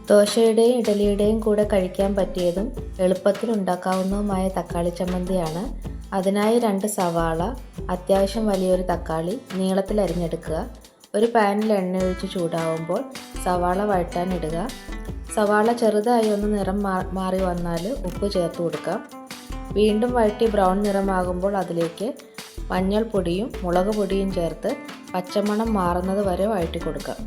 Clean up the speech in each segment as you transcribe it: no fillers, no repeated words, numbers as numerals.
ദോശയുടെയും ഇഡലിയുടെയും കൂടെ കഴിക്കാൻ പറ്റിയതും എളുപ്പത്തിൽ ഉണ്ടാക്കാവുന്നതുമായ തക്കാളി ചമ്മന്തിയാണ്. അതിനായി 2 സവാള, അത്യാവശ്യം വലിയൊരു തക്കാളി നീളത്തിൽ അരിഞ്ഞെടുക്കുക. ഒരു പാനിൽ എണ്ണയൊഴിച്ച് ചൂടാവുമ്പോൾ സവാള വഴറ്റാൻ ഇടുക. സവാള ചെറുതായി ഒന്ന് നിറം മാറി വന്നാൽ ഉപ്പ് ചേർത്ത് കൊടുക്കാം. വീണ്ടും വഴറ്റി ബ്രൗൺ നിറമാകുമ്പോൾ അതിലേക്ക് മഞ്ഞൾപ്പൊടിയും മുളക് പൊടിയും ചേർത്ത് പച്ചമണം മാറുന്നത് വരെ വഴറ്റി കൊടുക്കാം.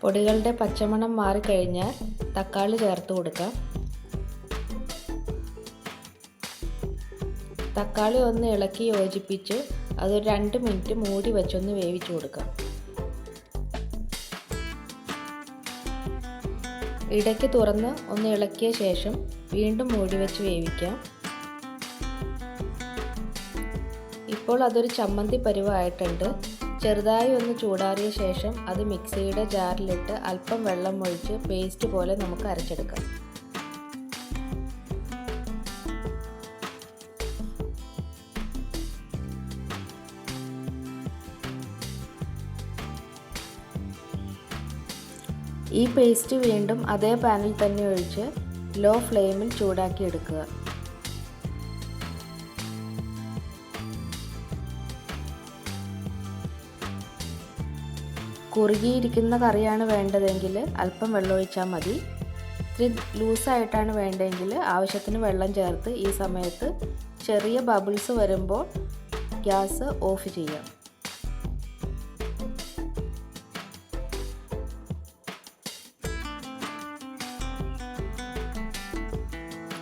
പൊടികളുടെ പച്ചമണം മാറിക്കഴിഞ്ഞാൽ തക്കാളി ചേർത്ത് കൊടുക്കാം. തക്കാളി ഒന്ന് ഇളക്കി യോജിപ്പിച്ച് അതൊരു 2 മിനിറ്റ് മൂടി വെച്ചൊന്ന് വേവിച്ചു കൊടുക്കാം. ഇടയ്ക്ക് തുറന്ന് ഒന്ന് ഇളക്കിയ ശേഷം വീണ്ടും മൂടി വെച്ച് വേവിക്കാം. ഇപ്പോൾ അതൊരു ചമ്മന്തി പരുവമായിട്ടുണ്ട്. ചെറുതായി ഒന്ന് ചൂടാറിയ ശേഷം അത് മിക്സിയുടെ ജാറിലിട്ട് അല്പം വെള്ളം ഒഴിച്ച് പേസ്റ്റ് പോലെ നമുക്ക് അരച്ചെടുക്കാം. ഈ പേസ്റ്റ് വീണ്ടും അതേ പാനിൽ തന്നെ ഒഴിച്ച് ലോ ഫ്ലെയിമിൽ ചൂടാക്കി എടുക്കുക. കുറുകിയിരിക്കുന്ന കറിയാണ് വേണ്ടതെങ്കിൽ അല്പം വെള്ളം ഒഴിച്ചാൽ മതി. ഇത്തിരി ലൂസായിട്ടാണ് വേണ്ടതെങ്കിൽ ആവശ്യത്തിന് വെള്ളം ചേർത്ത് ഈ സമയത്ത് ചെറിയ ബബിൾസ് വരുമ്പോൾ ഗ്യാസ് ഓഫ് ചെയ്യാം.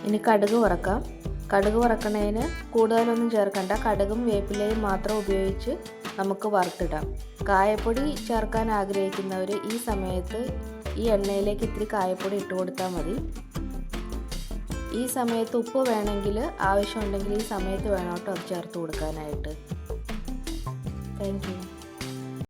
ഇനി കടുക് വറക്കാം. കടുക് വറക്കണതിന് കൂടുതലൊന്നും ചേർക്കണ്ട. കടുകും വേപ്പിലയും മാത്രം ഉപയോഗിച്ച് നമുക്ക് വറുത്തിടാം. കായപ്പൊടി ചേർക്കാൻ ആഗ്രഹിക്കുന്നവർ ഈ സമയത്ത് ഈ എണ്ണയിലേക്ക് ഇത്തിരി കായപ്പൊടി ഇട്ട് കൊടുത്താൽ മതി. ഈ സമയത്ത് ഉപ്പ് വേണമെങ്കിൽ ആവശ്യമുണ്ടെങ്കിൽ ഈ സമയത്ത് വേണം കേട്ടോ അത് ചേർത്ത് കൊടുക്കാനായിട്ട്. Thank you.